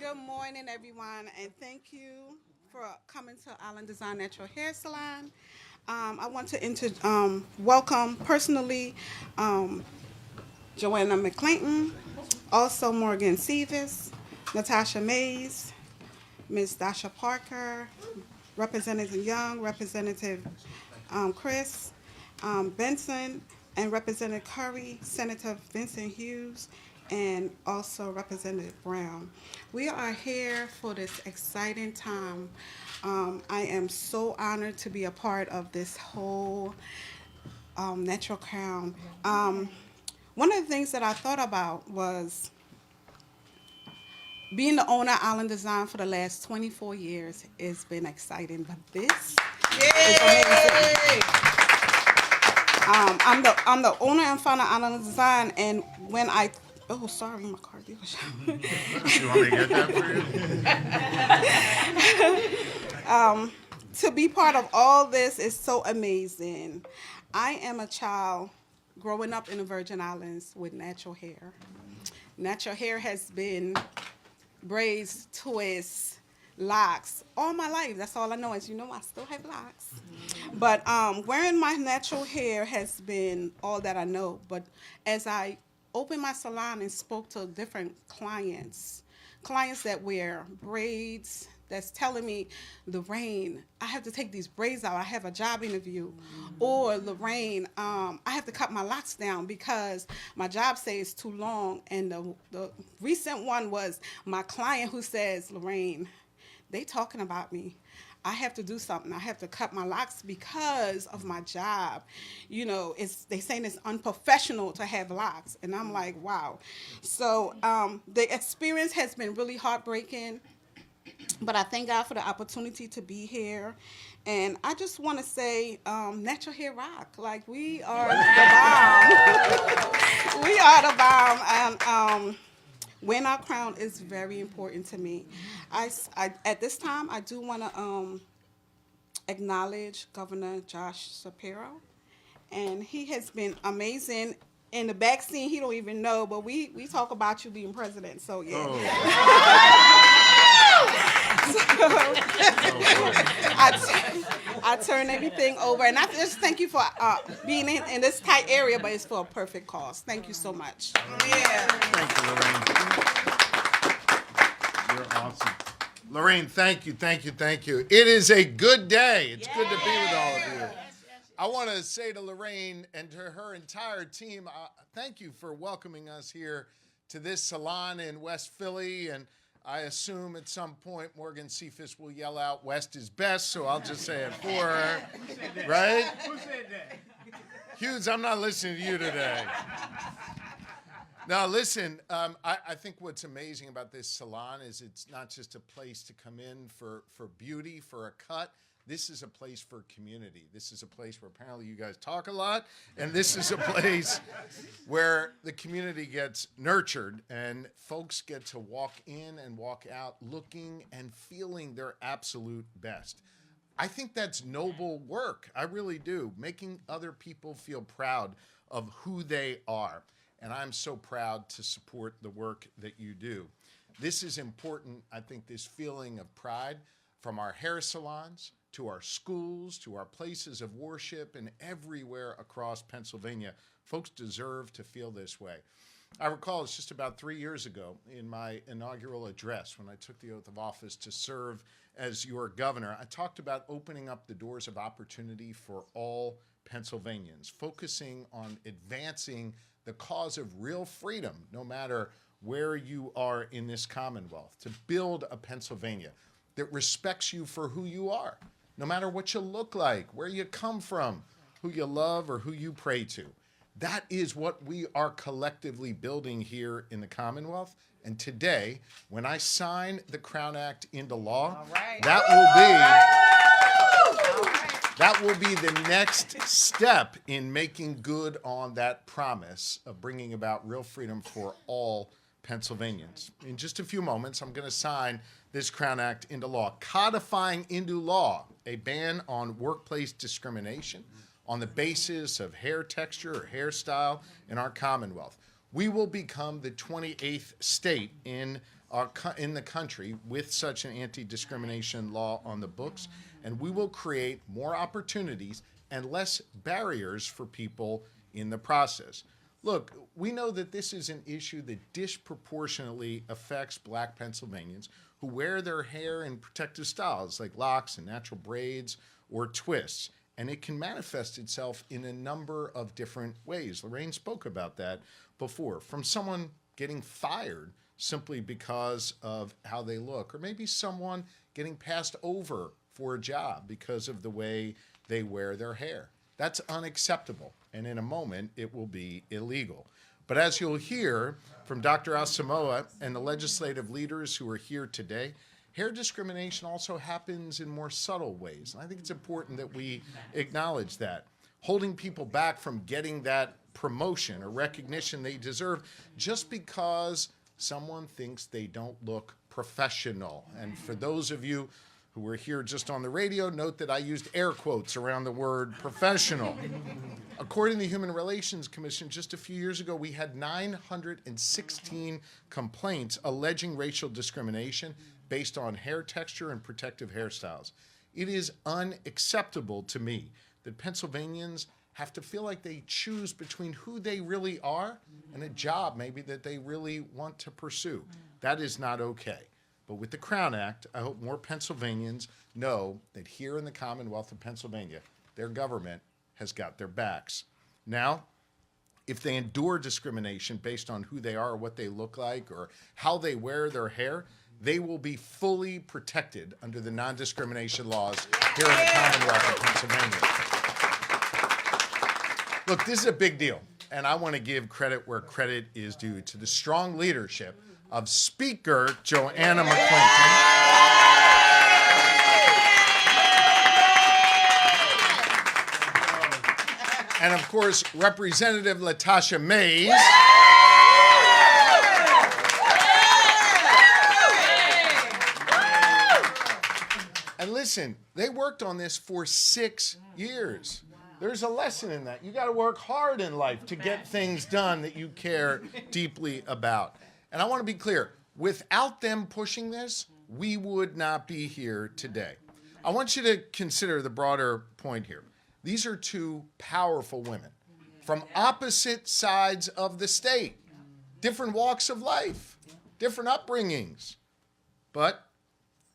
Good morning, everyone, and thank you for coming to Island Design Natural Hair Salon. I want to welcome personally um, Joanna McClinton, also Morgan Seavis, Natasha Mays, Ms. Dasha Parker, Representative Young, Representative Chris Benson, and Representative Curry, Senator Vincent Hughes, and also Representative Brown. We are here for this exciting time. I am so honored to be a part of this whole Natural Crown. One of the things that I thought about was being the owner of Island Design for the last 24 years has been exciting, but this is amazing. I'm the owner and founder of Island Design, and when I sorry, my car dealership. You want me to get that for you? To be part of all this is so amazing. I am a child growing up in the Virgin Islands with natural hair. Natural hair has been braids, twists, locks all my life. That's all I know. As you know, I still have locks. But wearing my natural hair has been all that I know. But as I opened my salon and spoke to different clients that wear braids, that's telling me, Lorraine, I have to take these braids out. I have a job interview. Or, Lorraine, I have to cut my locks down because my job says it's too long. And the recent one was my client who says, Lorraine, they talking about me. I have to do something. I have to cut my locks because of my job. You know, they saying it's unprofessional to have locks. And I'm like, wow. So the experience has been really heartbreaking. But I thank God for the opportunity to be here. And I just want to say, natural hair rock. Like, we are the bomb. We are the bomb. And wearing our crown is very important to me. At this time, I do want to acknowledge Governor Josh Shapiro. And he has been amazing. In the back scene, he don't even know, but we talk about you being president. So, yeah. I turn everything over, and I just thank you for being in this tight area, but it's for a perfect cause. Thank you so much. Yeah. Thank you, Lorraine. You're awesome. Lorraine, thank you. It is a good day. It's good to be with all of you. I want to say to Lorraine and to her entire team, thank you for welcoming us here to this salon in West Philly, and I assume at some point Morgan Cephas will yell out West is best, so I'll just say it for her. Right? Who said that? Hughes, I'm not listening to you today. Now, listen, I think what's amazing about this salon is it's not just a place to come in for beauty, for a cut. This is a place for community. This is a place where apparently you guys talk a lot, and this is a place where the community gets nurtured and folks get to walk in and walk out looking and feeling their absolute best. I think that's noble work. I really do. Making other people feel proud of who they are. And I'm so proud to support the work that you do. This is important, I think, this feeling of pride from our hair salons to our schools, to our places of worship, and everywhere across Pennsylvania. Folks deserve to feel this way. I recall it's just about 3 years ago in my inaugural address when I took the oath of office to serve as your governor. I talked about opening up the doors of opportunity for all Pennsylvanians, focusing on advancing the cause of real freedom, no matter where you are in this Commonwealth, to build a Pennsylvania that respects you for who you are, no matter what you look like, where you come from, who you love, or who you pray to. That is what we are collectively building here in the Commonwealth. And today, when I sign the Crown Act into law, that will be the next step in making good on that promise of bringing about real freedom for all Pennsylvanians. In just a few moments, I'm going to sign this Crown Act into law, codifying into law a ban on workplace discrimination on the basis of hair texture or hairstyle in our Commonwealth. We will become the 28th state in the country with such an anti-discrimination law on the books, and we will create more opportunities and less barriers for people in the process. Look, we know that this is an issue that disproportionately affects Black Pennsylvanians who wear their hair in protective styles like locks and natural braids or twists. And it can manifest itself in a number of different ways. Lorraine spoke about that before. From someone getting fired simply because of how they look, or maybe someone getting passed over for a job because of the way they wear their hair. That's unacceptable, and in a moment, it will be illegal. But as you'll hear from Dr. Asamoah and the legislative leaders who are here today, hair discrimination also happens in more subtle ways, and I think it's important that we acknowledge that. Holding people back from getting that promotion or recognition they deserve just because someone thinks they don't look professional. And for those of you who were here just on the radio, note that I used air quotes around the word professional. According to the Human Relations Commission, just a few years ago, we had 916 complaints alleging racial discrimination based on hair texture and protective hairstyles. It is unacceptable to me that Pennsylvanians have to feel like they choose between who they really are and a job maybe that they really want to pursue. That is not okay. But with the Crown Act, I hope more Pennsylvanians know that here in the Commonwealth of Pennsylvania, their government has got their backs. Now, if they endure discrimination based on who they are or what they look like or how they wear their hair, they will be fully protected under the non-discrimination laws here in the Commonwealth of Pennsylvania. Look, this is a big deal, and I want to give credit where credit is due to the strong leadership of Speaker Joanna McClinton. And of course, Representative Latasha Mays. And listen, they worked on this for 6 years. There's a lesson in that. You got to work hard in life to get things done that you care deeply about. And I want to be clear, without them pushing this, we would not be here today. I want you to consider the broader point here. These are two powerful women from opposite sides of the state, different walks of life, different upbringings. But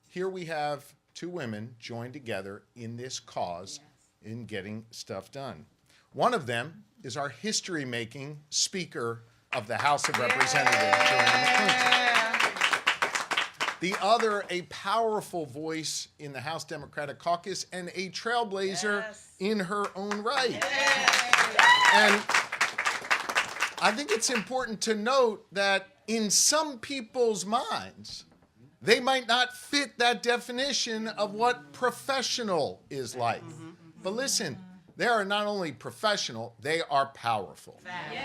here we have two women joined together in this cause in getting stuff done. One of them is our history-making Speaker of the House of Representatives, Joanna McClinton. The other, a powerful voice in the House Democratic Caucus and a trailblazer in her own right. And I think it's important to note that in some people's minds, they might not fit that definition of what professional is like. But listen, they are not only professional, they are powerful.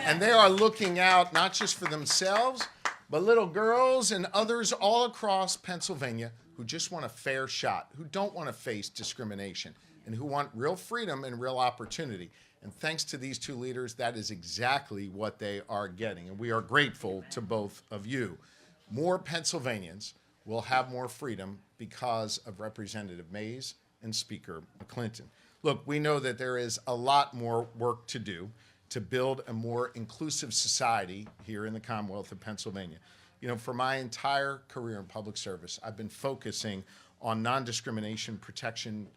And they are looking out not just for themselves, but little girls and others all across Pennsylvania who just want a fair shot, who don't want to face discrimination, and who want real freedom and real opportunity. And thanks to these two leaders, that is exactly what they are getting. And we are grateful to both of you. More Pennsylvanians will have more freedom because of Representative Mays and Speaker McClinton. Look, we know that there is a lot more work to do to build a more inclusive society here in the Commonwealth of Pennsylvania. You know, for my entire career in public service, I've been focusing on non-discrimination protection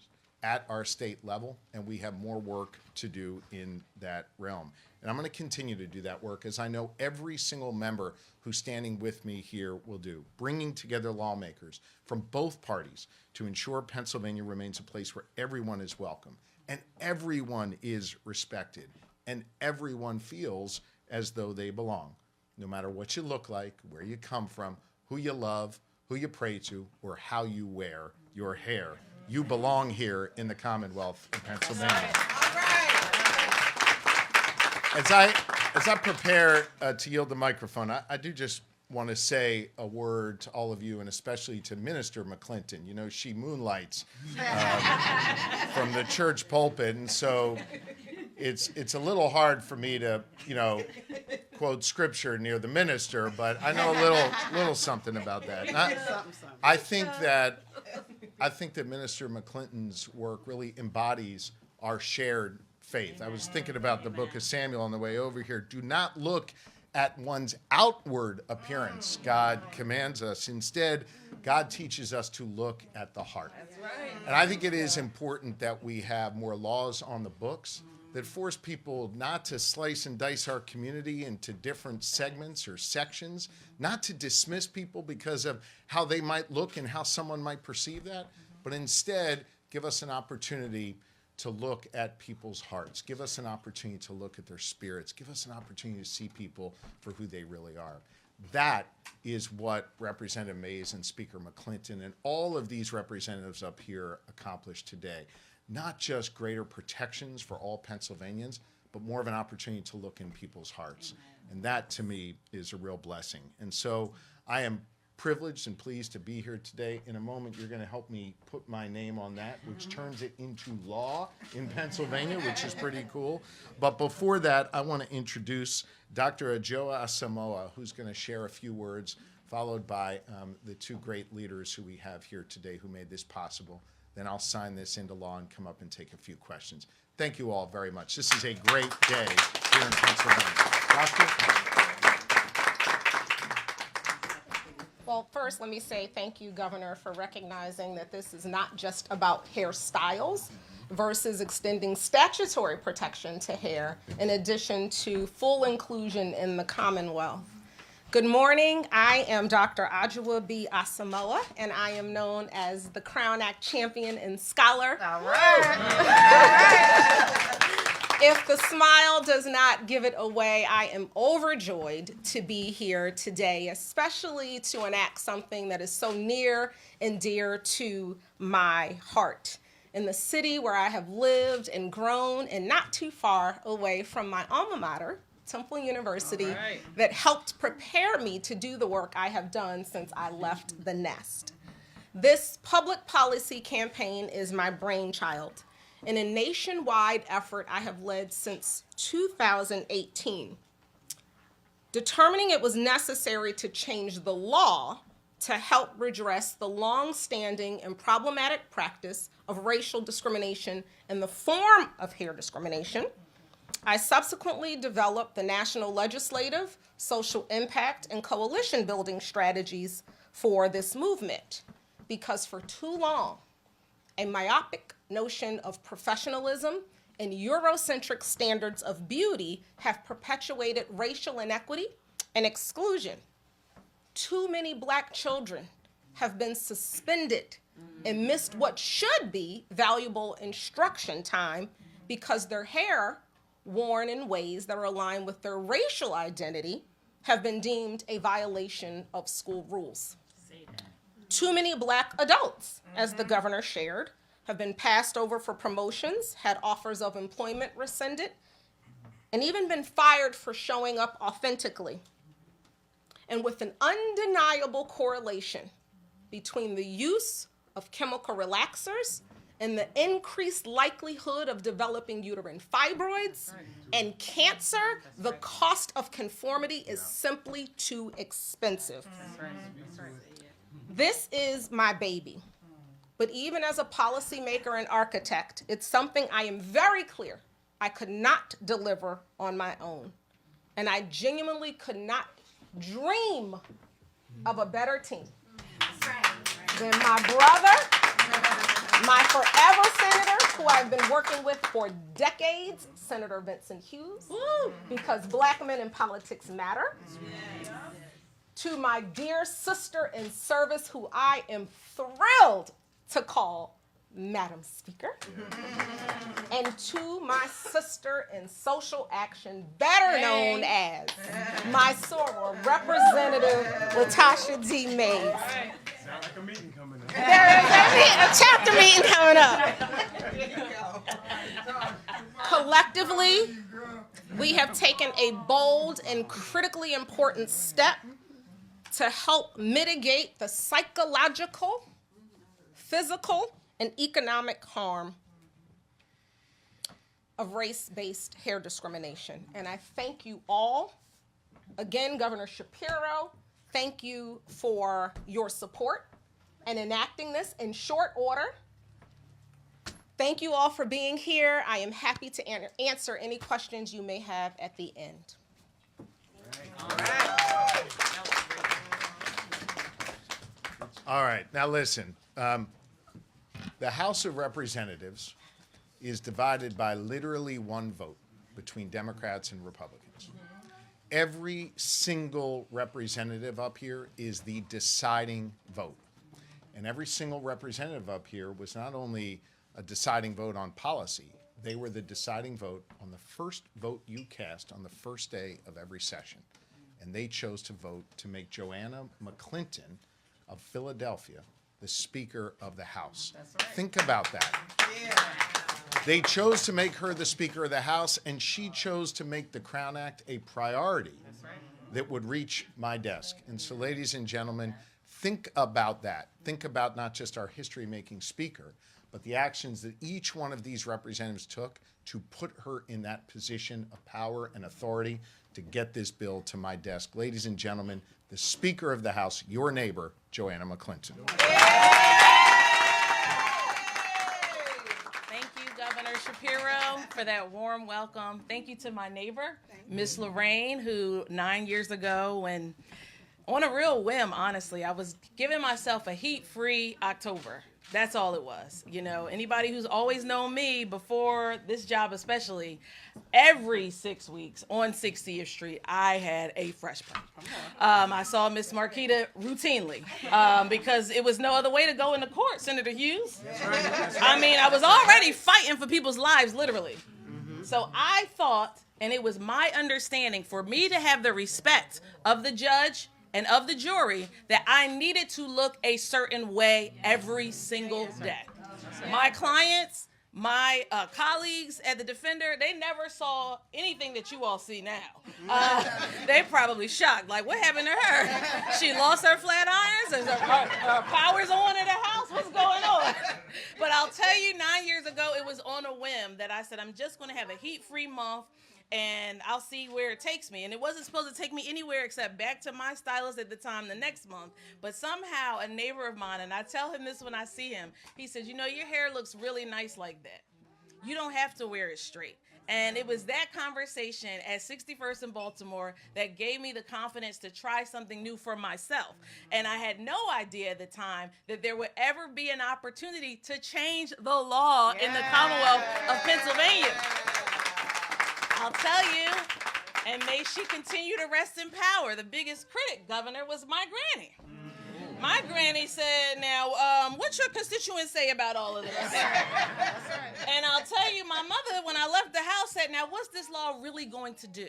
at our state level, and we have more work to do in that realm. And I'm going to continue to do that work, as I know every single member who's standing with me here will do, bringing together lawmakers from both parties to ensure Pennsylvania remains a place where everyone is welcome and everyone is respected and everyone feels as though they belong, no matter what you look like, where you come from, who you love, who you pray to, or how you wear your hair. You belong here in the Commonwealth of Pennsylvania. All right. As I prepare to yield the microphone, I do just want to say a word to all of you, and especially to Minister McClinton. You know, she moonlights from the church pulpit, and so it's a little hard for me to, quote scripture near the minister, but I know a little something about that. I think that Minister McClinton's work really embodies our shared faith. I was thinking about the book of Samuel on the way over here. Do not look at one's outward appearance, God commands us. Instead, God teaches us to look at the heart. That's right. And I think it is important that we have more laws on the books that force people not to slice and dice our community into different segments or sections, not to dismiss people because of how they might look and how someone might perceive that, but instead give us an opportunity to look at people's hearts, give us an opportunity to look at their spirits, give us an opportunity to see people for who they really are. That is what Representative Mays and Speaker McClinton and all of these representatives up here accomplished today. Not just greater protections for all Pennsylvanians, but more of an opportunity to look in people's hearts. And that, to me, is a real blessing. And so I am privileged and pleased to be here today. In a moment, you're going to help me put my name on that, which turns it into law in Pennsylvania, which is pretty cool. But before that, I want to introduce Dr. Adjoa Asamoah, who's going to share a few words, followed by the two great leaders who we have here today who made this possible. Then I'll sign this into law and come up and take a few questions. Thank you all very much. This is a great day here in Pennsylvania. Doctor? Well, first, let me say thank you, Governor, for recognizing that this is not just about hairstyles versus extending statutory protection to hair, in addition to full inclusion in the Commonwealth. Good morning. I am Dr. Adjoa B. Asamoah, and I am known as the Crown Act champion and scholar. All right. If the smile does not give it away, I am overjoyed to be here today, especially to enact something that is so near and dear to my heart. In the city where I have lived and grown, and not too far away from my alma mater, Temple University, that helped prepare me to do the work I have done since I left the nest. This public policy campaign is my brainchild, in a nationwide effort I have led since 2018, determining it was necessary to change the law to help redress the long-standing and problematic practice of racial discrimination in the form of hair discrimination. I subsequently developed the national legislative, social impact, and coalition building strategies for this movement, because for too long, a myopic notion of professionalism and Eurocentric standards of beauty have perpetuated racial inequity and exclusion. Too many Black children have been suspended and missed what should be valuable instruction time because their hair, worn in ways that are aligned with their racial identity, have been deemed a violation of school rules. Too many Black adults, as the governor shared, have been passed over for promotions, had offers of employment rescinded, and even been fired for showing up authentically. And with an undeniable correlation between the use of chemical relaxers and the increased likelihood of developing uterine fibroids and cancer, the cost of conformity is simply too expensive. This is my baby. But even as a policymaker and architect, it's something I am very clear I could not deliver on my own. And I genuinely could not dream of a better team than my brother, my forever senator, who I've been working with for decades, Senator Vincent Hughes, because Black men in politics matter. To my dear sister in service, who I am thrilled to call Madam Speaker. And to my sister in social action, better known as my soror, Representative Latasha D. Mays. Sounds like a meeting coming up. There is a chapter meeting coming up. Collectively, we have taken a bold and critically important step to help mitigate the psychological, physical, and economic harm of race-based hair discrimination. And I thank you all Again, Governor Shapiro, thank you for your support and enacting this in short order. Thank you all for being here. I am happy to answer any questions you may have at the end. All right, now listen. The House of Representatives is divided by literally one vote between Democrats and Republicans. Every single representative up here is the deciding vote. And every single representative up here was not only a deciding vote on policy, they were the deciding vote on the first vote you cast on the first day of every session. And they chose to vote to make Joanna McClinton of Philadelphia the Speaker of the House. That's right. Think about that. Yeah. They chose to make her the Speaker of the House, and she chose to make the Crown Act a priority that would reach my desk. And so, ladies and gentlemen, think about that. Think about not just our history-making speaker, but the actions that each one of these representatives took to put her in that position of power and authority to get this bill to my desk. Ladies and gentlemen, the Speaker of the House, your neighbor, Joanna McClinton. Thank you, Governor Shapiro, for that warm welcome. Thank you to my neighbor, Miss Lorraine, who 9 years ago, when on a real whim, honestly, I was giving myself a heat-free October. That's all it was. You know, anybody who's always known me before this job especially, every 6 weeks on 60th Street, I had a fresh pump. I saw Miss Marquita routinely because it was no other way to go into court, Senator Hughes. I mean, I was already fighting for people's lives, literally. So I thought, and it was my understanding, for me to have the respect of the judge and of the jury, that I needed to look a certain way every single day. My clients, my colleagues at the Defender, they never saw anything that you all see now. They probably shocked, like, what happened to her? She lost her flat irons? Is her power's on in the house? What's going on? But I'll tell you, 9 years ago, it was on a whim that I said, I'm just going to have a heat-free month, and I'll see where it takes me. And it wasn't supposed to take me anywhere except back to my stylist at the time the next month. But somehow a neighbor of mine, and I tell him this when I see him, he says, you know, your hair looks really nice like that. You don't have to wear it straight. And it was that conversation at 61st in Baltimore that gave me the confidence to try something new for myself. And I had no idea at the time that there would ever be an opportunity to change the law in the Commonwealth of Pennsylvania. I'll tell you, and may she continue to rest in power. The biggest critic, Governor, was my granny. My granny said, now, what's your constituents say about all of this? That's right. And I'll tell you, my mother, when I left the house, said, now, what's this law really going to do?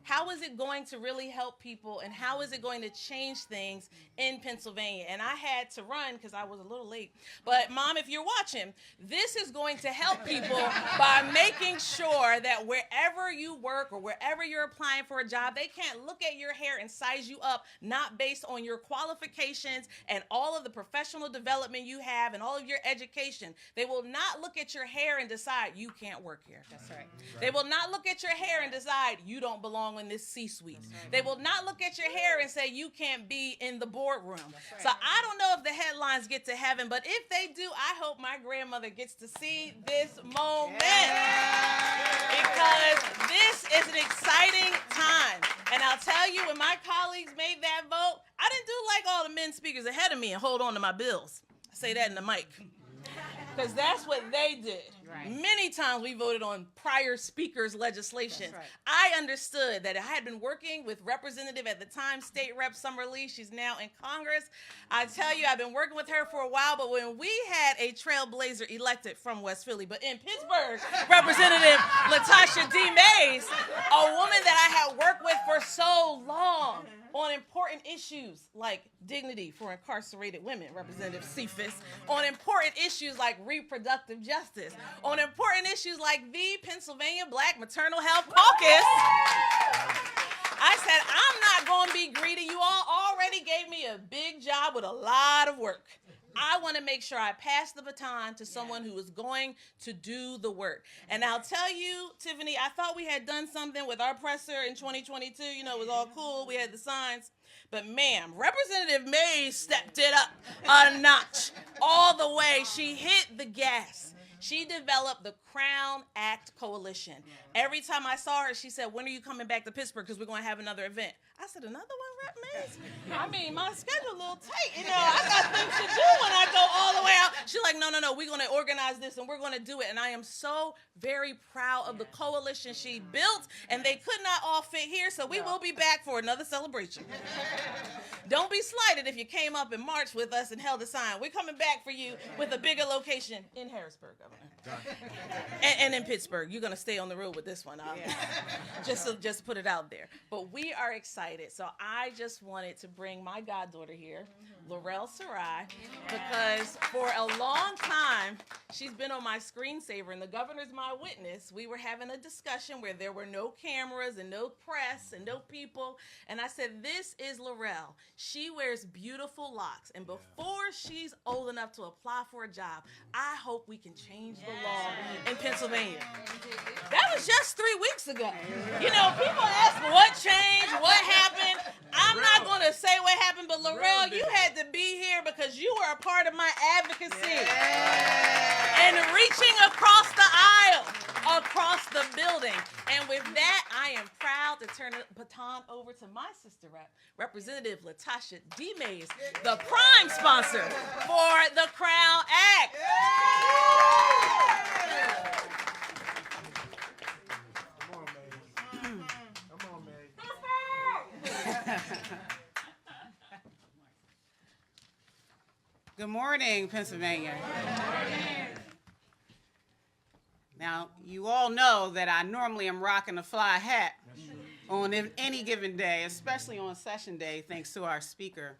How is it going to really help people, and how is it going to change things in Pennsylvania? And I had to run because I was a little late. But, Mom, if you're watching, this is going to help people by making sure that wherever you work or wherever you're applying for a job, they can't look at your hair and size you up, not based on your qualifications and all of the professional development you have and all of your education. They will not look at your hair and decide you can't work here. That's right. They will not look at your hair and decide you don't belong in this C-suite. Right. They will not look at your hair and say you can't be in the boardroom. Right. So I don't know if the headlines get to heaven, but if they do, I hope my grandmother gets to see this moment. Because this is an exciting time. And I'll tell you, when my colleagues made that vote, I didn't do like all the men speakers ahead of me and hold on to my bills. I say that in the mic. Because that's what they did. Right. Many times we voted on prior speakers' legislation. Right. I understood that I had been working with Representative at the time, State Rep Summer Lee. She's now in Congress. I tell you, I've been working with her for a while, but when we had a trailblazer elected from West Philly, but in Pittsburgh, Representative Latasha D. Mays, a woman that I had worked with for so long, on important issues like dignity for incarcerated women, Representative Cephas, on important issues like reproductive justice, on important issues like the Pennsylvania Black Maternal Health Caucus. I said, I'm not going to be greedy. You all already gave me a big job with a lot of work. I want to make sure I pass the baton to someone who is going to do the work. And I'll tell you, Tiffany, I thought we had done something with our presser in 2022. You know, it was all cool. We had the signs. But ma'am, Representative Mays stepped it up a notch all the way. She hit the gas. She developed the Crown Act Coalition. Every time I saw her, she said, when are you coming back to Pittsburgh? Because we're going to have another event. I said, another one, Rep Mays? I mean, my schedule a little tight. You know, I got things to do when I go all the way out. She's like, no, we're going to organize this and we're going to do it. And I am so very proud of the coalition she built. And they could not all fit here, so we will be back for another celebration. Don't be slighted if you came up in March with us and held a sign. We're coming back for you with a bigger location in Harrisburg, Governor. And in Pittsburgh. You're going to stay on the road with this one. Just put it out there. But we are excited. So I just wanted to bring my goddaughter here, Laurel Sarai, because for a long time, she's been on my screensaver, and the governor's my witness. We were having a discussion where there were no cameras and no press and no people. And I said, this is Laurel. She wears beautiful locks. And before she's old enough to apply for a job, I hope we can change the law in Pennsylvania. That was just 3 weeks ago. You know, people ask what changed, what happened. I'm not going to say what happened, but Laurel, you had to be here because you were a part of my advocacy. And reaching across the aisle, across the building. And with that, I am proud to turn the baton over to my sister rep, Representative Latasha D. Mays, the prime sponsor for the Crown Act. Good morning, Pennsylvania. Now, you all know that I normally am rocking a fly hat on any given day, especially on session day, thanks to our speaker.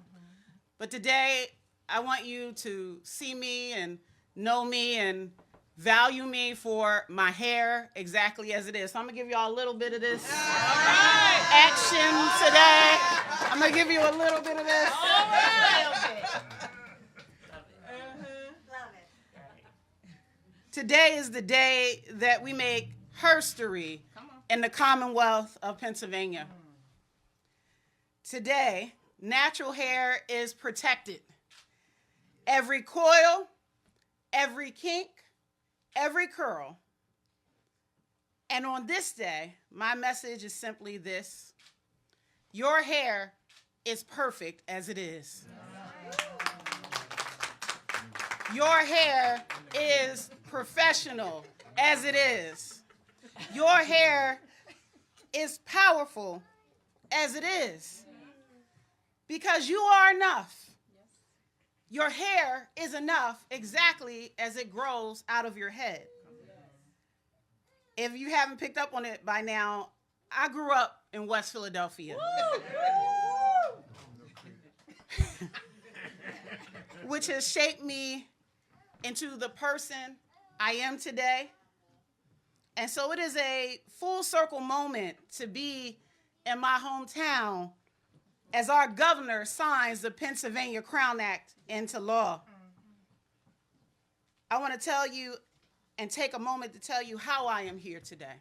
But today, I want you to see me and know me and value me for my hair exactly as it is. So I'm going to give you all a little bit of this action today. I'm going to give you a little bit of this. All right. Today is the day that we make herstory in the Commonwealth of Pennsylvania. Today, natural hair is protected. Every coil, every kink, every curl. And on this day, my message is simply this: your hair is perfect as it is. Your hair is professional as it is. Your hair is powerful as it is. Because you are enough. Your hair is enough exactly as it grows out of your head. If you haven't picked up on it by now, I grew up in West Philadelphia. Which has shaped me into the person I am today. And so it is a full circle moment to be in my hometown as our governor signs the Pennsylvania Crown Act into law. I want to tell you and take a moment to tell you how I am here today.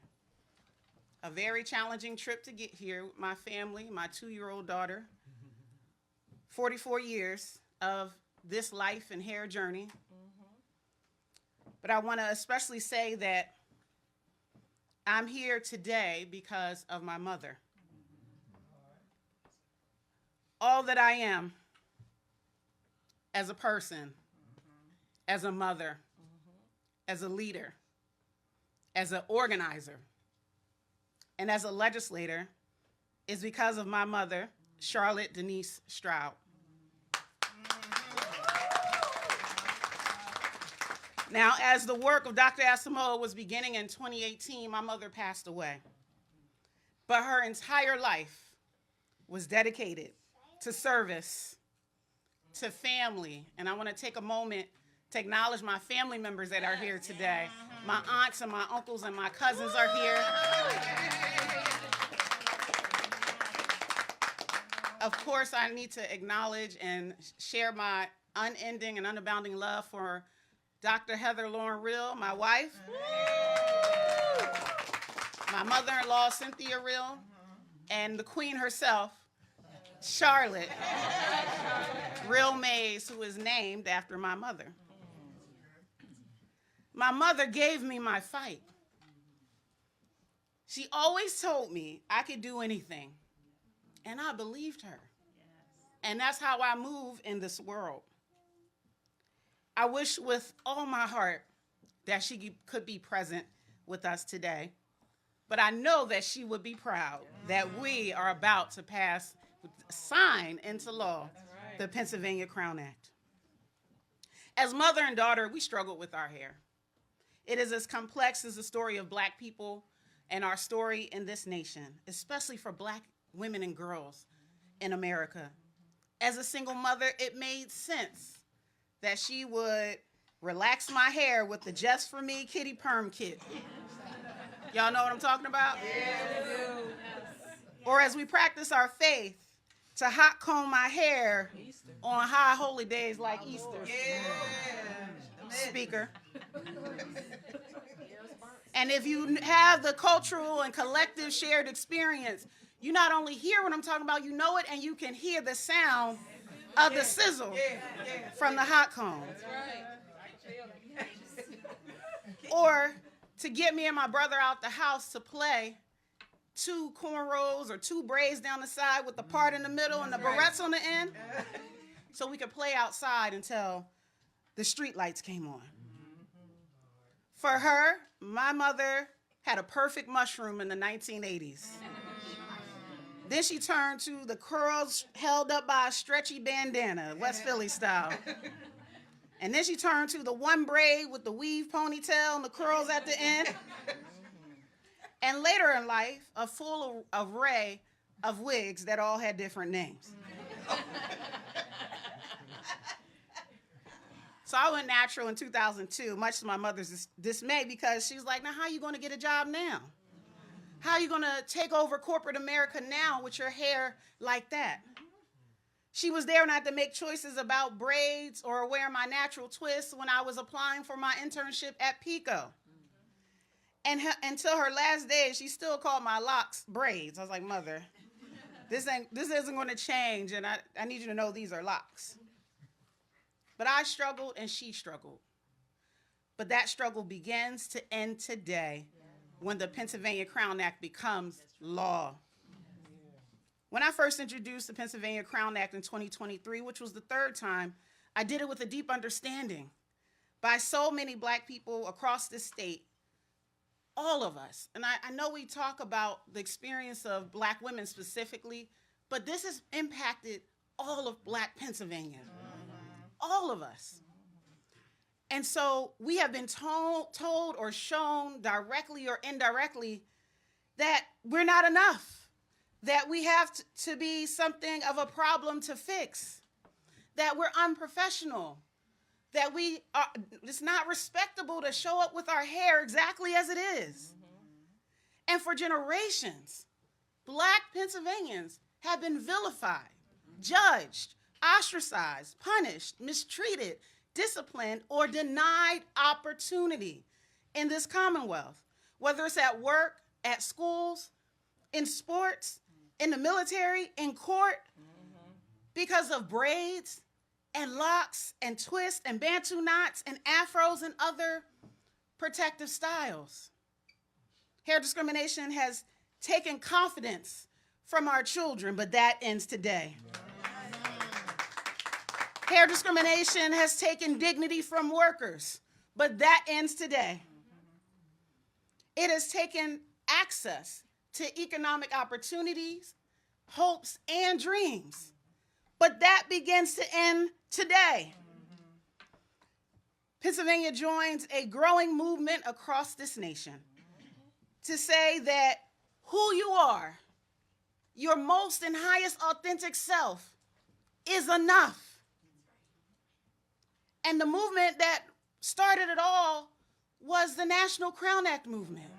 A very challenging trip to get here with my family, my 2-year-old daughter, 44 years of this life and hair journey. But I want to especially say that I'm here today because of my mother. All that I am as a person, as a mother, as a leader, as an organizer, and as a legislator is because of my mother, Charlotte Denise Stroud. Now, as the work of Dr. Asamoah was beginning in 2018, my mother passed away. But her entire life was dedicated to service, to family. And I want to take a moment to acknowledge my family members that are here today. My aunts and my uncles and my cousins are here. Of course, I need to acknowledge and share my unending and unabounding love for Dr. Heather Lauren Real, my wife, my mother-in-law, Cynthia Real, and the queen herself, Charlotte Real Mays, who is named after my mother. My mother gave me my fight. She always told me I could do anything, and I believed her. And that's how I move in this world. I wish with all my heart that she could be present with us today, but I know that she would be proud that we are about to sign into law the Pennsylvania Crown Act. As mother and daughter, we struggle with our hair. It is as complex as the story of Black people and our story in this nation, especially for Black women and girls in America. As a single mother, it made sense that she would relax my hair with the Just For Me Kitty Perm Kit. Y'all know what I'm talking about? Yes. Or as we practice our faith, to hot comb my hair on high holy days like Easter. Speaker. And if you have the cultural and collective shared experience, you not only hear what I'm talking about, you know it, and you can hear the sound of the sizzle from the hot comb. Or to get me and my brother out the house to play, 2 cornrows or 2 braids down the side with the part in the middle and the barrettes on the end, so we could play outside until the street lights came on. For her, my mother had a perfect mushroom in the 1980s. Then she turned to the curls held up by a stretchy bandana, West Philly style. And then she turned to the one braid with the weave ponytail and the curls at the end. And later in life, a full array of wigs that all had different names. So I went natural in 2002, much to my mother's dismay, because she was like, now how are you going to get a job now? How are you going to take over corporate America now with your hair like that? She was there when I had to make choices about braids or wear my natural twists when I was applying for my internship at Pico. And until her last day, she still called my locks braids. I was like, Mother, this isn't going to change, and I need you to know these are locks. But I struggled and she struggled. But that struggle begins to end today when the Pennsylvania Crown Act becomes law. When I first introduced the Pennsylvania Crown Act in 2023, which was the 3rd time, I did it with a deep understanding by so many Black people across this state, all of us. And I know we talk about the experience of Black women specifically, but this has impacted all of Black Pennsylvania, all of us. And so we have been told or shown directly or indirectly that we're not enough, that we have to be something of a problem to fix, that we're unprofessional, that it's not respectable to show up with our hair exactly as it is. And for generations, Black Pennsylvanians have been vilified, judged, ostracized, punished, mistreated, disciplined, or denied opportunity in this Commonwealth, whether it's at work, at schools, in sports, in the military, in court, because of braids and locks and twists and bantu knots and afros and other protective styles. Hair discrimination has taken confidence from our children, but that ends today. Hair discrimination has taken dignity from workers, but that ends today. It has taken access to economic opportunities, hopes, and dreams, but that begins to end today. Pennsylvania joins a growing movement across this nation to say that who you are, your most and highest authentic self, is enough. And the movement that started it all was the National Crown Act movement.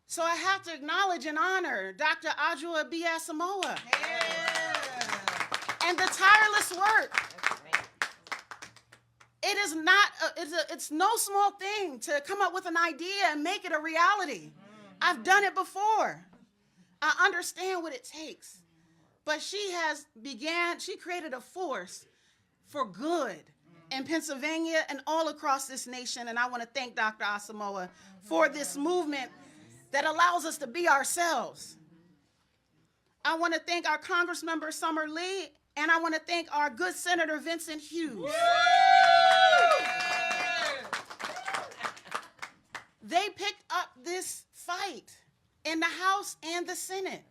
So I have to acknowledge and honor Dr. Adjoa B. Asamoah and the tireless work it's no small thing to come up with an idea and make it a reality. I've done it before. I understand what it takes. But she created a force for good in Pennsylvania and all across this nation. And I want to thank Dr. Asamoah for this movement that allows us to be ourselves. I want to thank our Congressmember Summer Lee, and I want to thank our good Senator Vincent Hughes. They picked up this fight in the House and the Senate.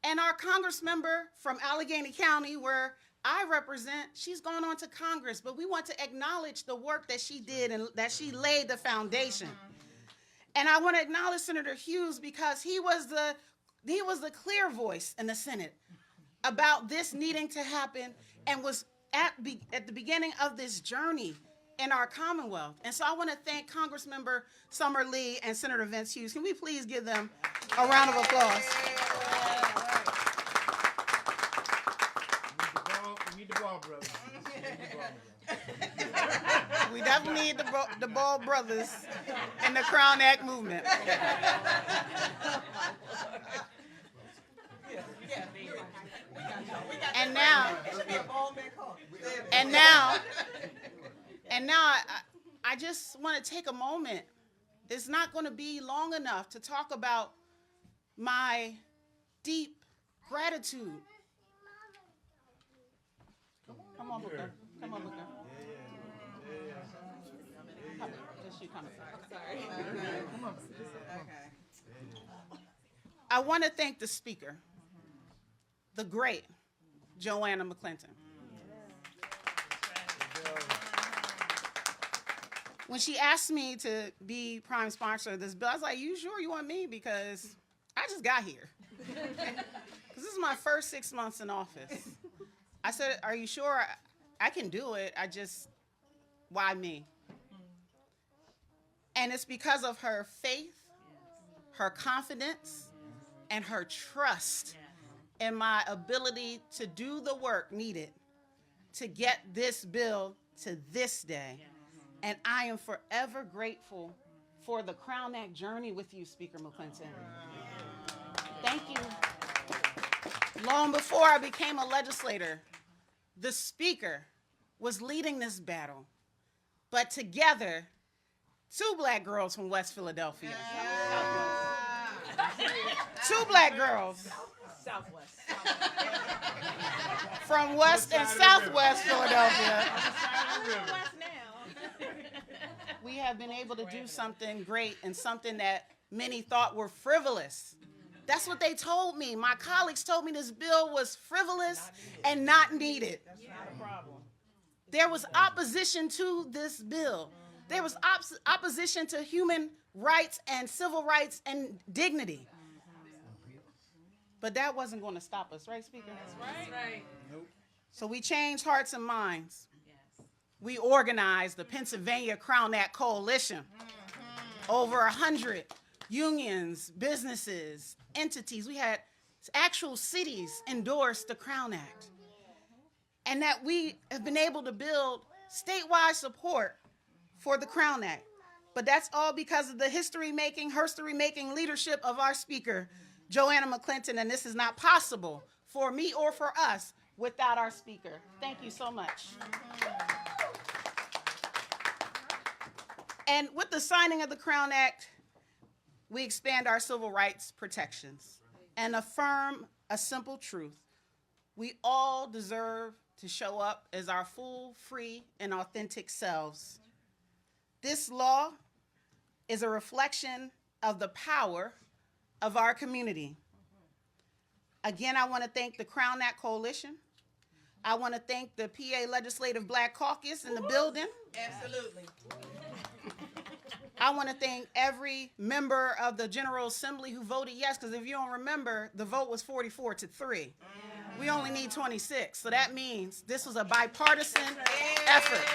And our Congressmember from Allegheny County, where I represent, she's gone on to Congress, but we want to acknowledge the work that she did and that she laid the foundation. And I want to acknowledge Senator Hughes because he was the clear voice in the Senate about this needing to happen and was at the beginning of this journey in our Commonwealth. And so I want to thank Congressmember Summer Lee and Senator Vince Hughes. Can we please give them a round of applause? We need the Ball brothers. We definitely need the Ball brothers in the Crown Act movement. And now I just want to take a moment. It's not going to be long enough to talk about my deep gratitude. Come on, Booker. Come on, Booker. Just you coming. Come on. I want to thank the speaker, the great Joanna McClinton. When she asked me to be prime sponsor of this bill, I was like, you sure you want me? Because I just got here. Because this is my first 6 months in office. I said, are you sure? I can do it. Why me? And it's because of her faith, her confidence, and her trust in my ability to do the work needed to get this bill to this day. And I am forever grateful for the Crown Act journey with you, Speaker McClinton. Thank you. Long before I became a legislator, the speaker was leading this battle. But together, 2 black girls from West Philadelphia. Two black girls. Southwest. From West and Southwest Philadelphia. We have been able to do something great and something that many thought were frivolous. That's what they told me. My colleagues told me this bill was frivolous and not needed. That's not a problem. There was opposition to this bill. There was opposition to human rights and civil rights and dignity. But that wasn't going to stop us, right, Speaker? That's right. Nope. So we changed hearts and minds. We organized the Pennsylvania Crown Act Coalition. Over 100 unions, businesses, entities. We had actual cities endorse the Crown Act. And that we have been able to build statewide support for the Crown Act. But that's all because of the history-making leadership of our speaker, Joanna McClinton, and this is not possible for me or for us without our speaker. Thank you so much. And with the signing of the Crown Act, we expand our civil rights protections and affirm a simple truth. We all deserve to show up as our full, free, and authentic selves. This law is a reflection of the power of our community. Again, I want to thank the Crown Act Coalition. I want to thank the PA Legislative Black Caucus in the building. Absolutely. I want to thank every member of the General Assembly who voted yes, because if you don't remember, the vote was 44-3. We only need 26, so that means this was a bipartisan effort.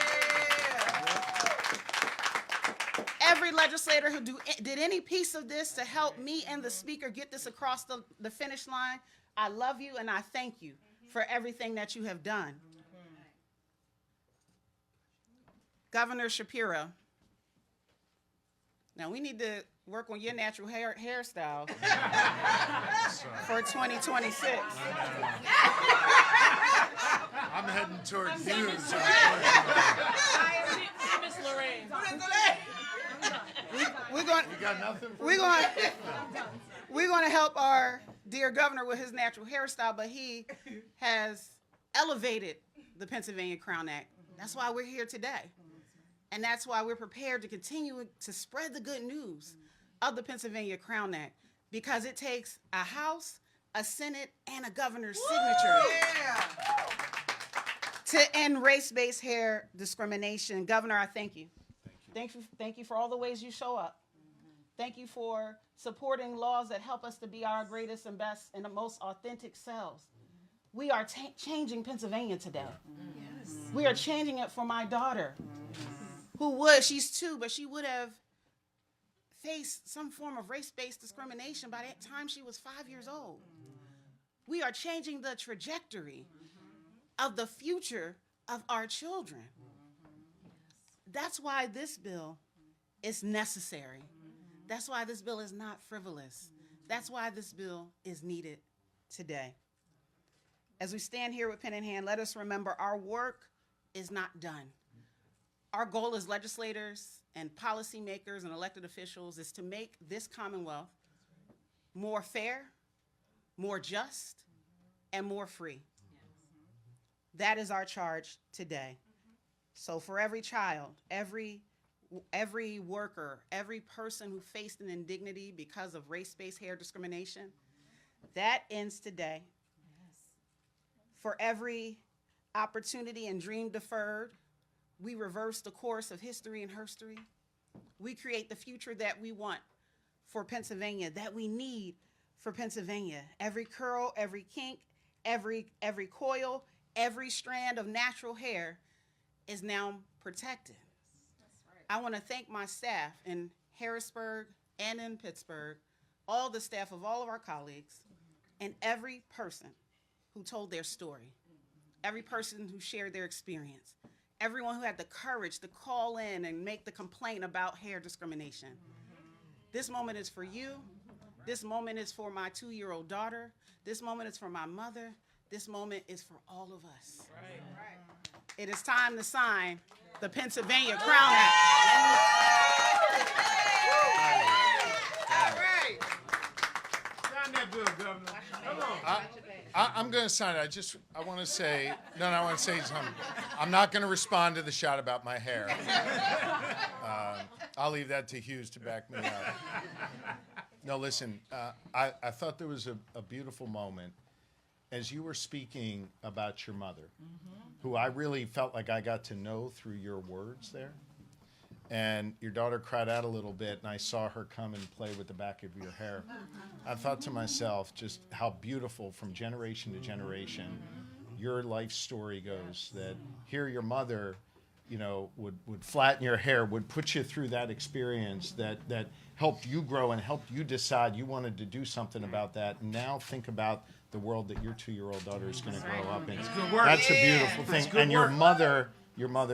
Every legislator who did any piece of this to help me and the speaker get this across the finish line, I love you and I thank you for everything that you have done. Governor Shapiro. Now we need to work on your natural hairstyle for 2026. I'm heading toward news. Miss Lorraine. We're going. You got nothing for We're me? going. We're going to help our dear governor with his natural hairstyle, but he has elevated the Pennsylvania Crown Act. That's why we're here today. And that's why we're prepared to continue to spread the good news of the Pennsylvania Crown Act, because it takes a House, a Senate, and a governor's signature to end race-based hair discrimination. Governor, I thank you. Thank you for all the ways you show up. Thank you for supporting laws that help us to be our greatest and best and the most authentic selves. We are changing Pennsylvania today. Yes. We are changing it for my daughter, she's 2, but she would have faced some form of race-based discrimination by the time she was 5 years old. We are changing the trajectory of the future of our children. That's why this bill is necessary. That's why this bill is not frivolous. That's why this bill is needed today. As we stand here with pen in hand, let us remember our work is not done. Our goal as legislators and policymakers and elected officials is to make this Commonwealth more fair, more just, and more free. That is our charge today. So for every child, every worker, every person who faced an indignity because of race-based hair discrimination, that ends today. For every opportunity and dream deferred, we reverse the course of history and herstory. We create the future that we want for Pennsylvania, that we need for Pennsylvania. Every curl, every kink, every coil, every strand of natural hair is now protected. I want to thank my staff in Harrisburg and in Pittsburgh, all the staff of all of our colleagues, and every person who told their story, every person who shared their experience, everyone who had the courage to call in and make the complaint about hair discrimination. This moment is for you. This moment is for my 2-year-old daughter. This moment is for my mother. This moment is for all of us. Right. It is time to sign the Pennsylvania Crown Act. All right. Sign that bill, Governor. Come on. I'm going to sign it. I want to say, I want to say something. I'm not going to respond to the shot about my hair. I'll leave that to Hughes to back me up. No, listen, I thought there was a beautiful moment as you were speaking about your mother, who I really felt like I got to know through your words there. And your daughter cried out a little bit, and I saw her come and play with the back of your hair. I thought to myself just how beautiful from generation to generation your life story goes, that here your mother, would flatten your hair, would put you through that experience that helped you grow and helped you decide you wanted to do something about that. And now think about the world that your 2-year-old daughter is going to grow up in. That's a beautiful thing. And your mother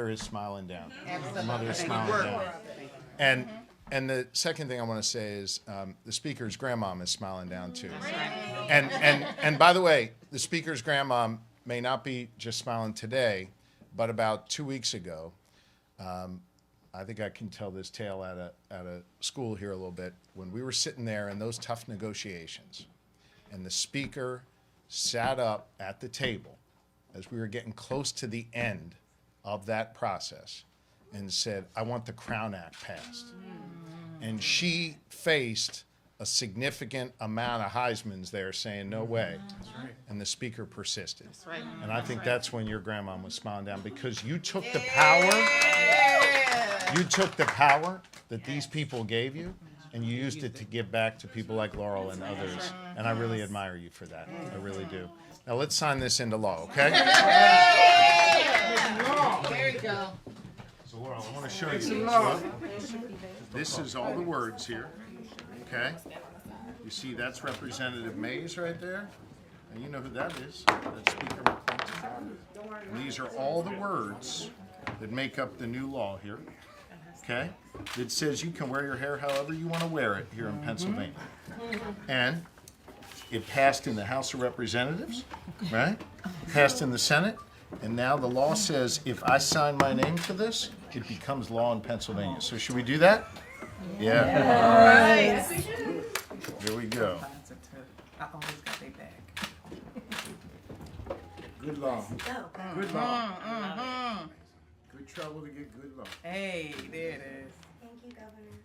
is smiling down. Your mother is smiling down. And the second thing I want to say is the speaker's grandmom is smiling down too. And by the way, the speaker's grandmom may not be just smiling today, but about 2 weeks ago, I think I can tell this tale at a school here a little bit, when we were sitting there in those tough negotiations, and the speaker sat up at the table as we were getting close to the end of that process and said, I want the Crown Act passed. And she faced a significant amount of Heismans there saying, no way. And the speaker persisted. And I think that's when your grandma was smiling down, because you took the power, that these people gave you, and you used it to give back to people like Laurel and others. And I really admire you for that. I really do. Now let's sign this into law, okay? There you go. So Laurel, I want to show you this. This is all the words here, okay? You see that's Representative Mays right there? And you know who that is. That's Speaker McClinton. And these are all the words that make up the new law here. Okay? It says you can wear your hair however you want to wear it here in Pennsylvania. And it passed in the House of Representatives, right? Passed in the Senate. And now the law says if I sign my name to this, it becomes law in Pennsylvania. So should we do that? Yeah. Here we go. I always got their back. Good law. Good law. Good trouble to get good law. Hey, there it is. Thank you, Governor.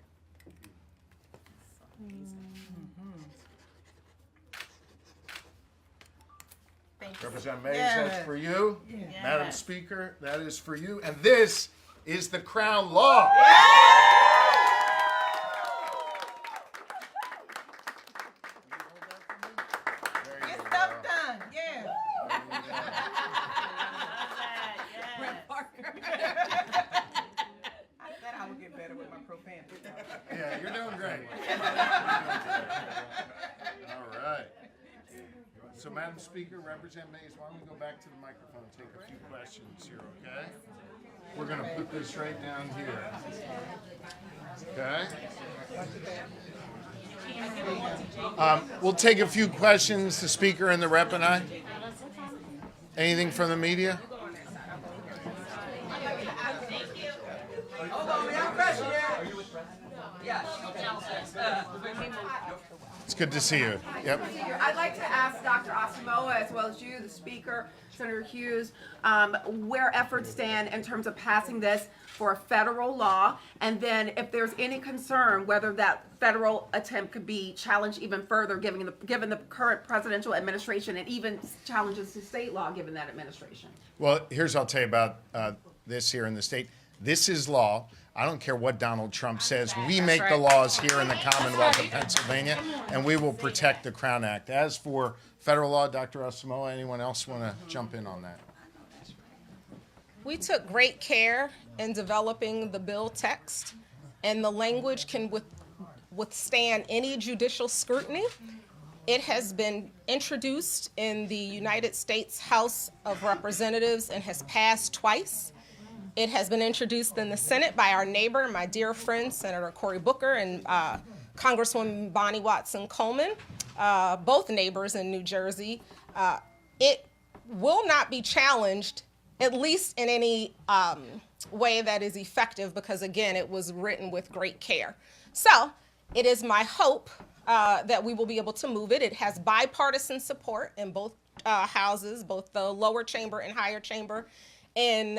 Representative Mays, Yes. that's for you. Madam Speaker, that is for you. And this is the Crown Law. Get stuff done. Yeah. I said I would get better with my profanity. Yeah, you're doing great. All right. So, Madam Speaker, Representative Mays, why don't we go back to the microphone and take a few questions here, okay? We're going to put this right down here. Okay? We'll take a few questions, the Speaker and the Rep and I. Anything from the media? It's good to see you. Yep. I'd like to ask Dr. Asamoah, as well as you, the Speaker, Senator Hughes, where efforts stand in terms of passing this for a federal law, and then if there's any concern whether that federal attempt could be challenged even further, given the current presidential administration, and even challenges to state law given that administration. Well, here's what I'll tell you about this here in the state. This is law. I don't care what Donald Trump says. We make the laws here in the Commonwealth of Pennsylvania, and we will protect the Crown Act. As for federal law, Dr. Asamoah, anyone else want to jump in on that? We took great care in developing the bill text, and the language can withstand any judicial scrutiny. It has been introduced in the United States House of Representatives and has passed twice. It has been introduced in the Senate by our neighbor, my dear friend, Senator Cory Booker and Congresswoman Bonnie Watson Coleman, both neighbors in New Jersey. It will not be challenged, at least in any way that is effective, because again, it was written with great care. So it is my hope that we will be able to move it. It has bipartisan support in both houses, both the lower chamber and higher chamber in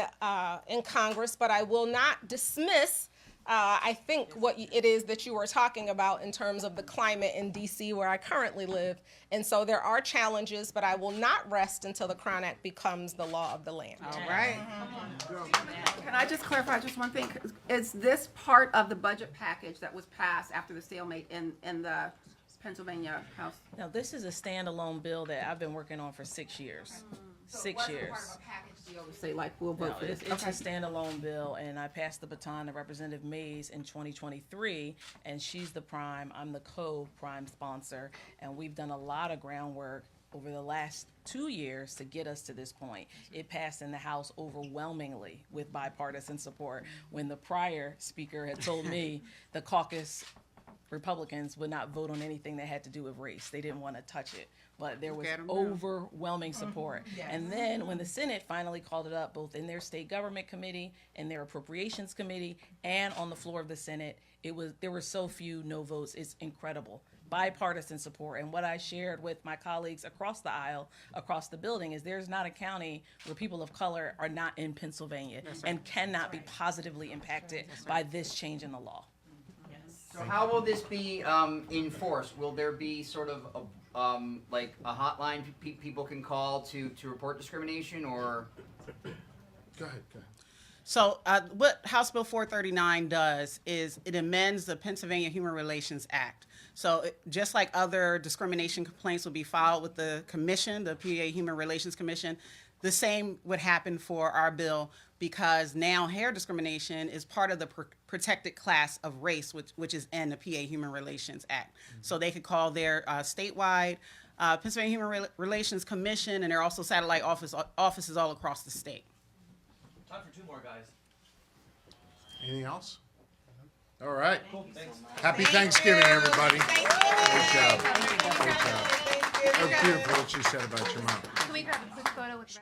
Congress, but I will not dismiss, I think, what it is that you were talking about in terms of the climate in D.C., where I currently live. And so there are challenges, but I will not rest until the Crown Act becomes the law of the land. All right. Can I just clarify just one thing? Is this part of the budget package that was passed after the stalemate in the Pennsylvania House? Now, this is a standalone bill that I've been working on for 6 years. 6 years. Say like we'll vote No, for this. it's a standalone bill, and I passed the baton to Representative Mays in 2023, and she's the prime, I'm the co-prime sponsor, and we've done a lot of groundwork over the last 2 years to get us to this point. It passed in the House overwhelmingly with bipartisan support, when the prior speaker had told me the caucus Republicans would not vote on anything that had to do with race. They didn't want to touch it. But there was overwhelming support. And then when the Senate finally called it up, both in their state government committee and their appropriations committee and on the floor of the Senate, there were so few no votes. It's incredible. Bipartisan support. And what I shared with my colleagues across the aisle, across the building, is there's not a county where people of color are not in Pennsylvania and cannot be positively impacted by this change in the law. So how will this be enforced? Will there be sort of like a hotline people can call to report discrimination, or? Go ahead. So what House Bill 439 does is it amends the Pennsylvania Human Relations Act. So just like other discrimination complaints will be filed with the commission, the PA Human Relations Commission, the same would happen for our bill, because now hair discrimination is part of the protected class of race, which is in the PA Human Relations Act. So they could call their statewide Pennsylvania Human Relations Commission, and there are also satellite offices all across the state. Time for two more, guys. Anything else? All right. Happy Thanksgiving, everybody. Great job. Great job. That was beautiful what you said about your mom. Can we grab a quick photo with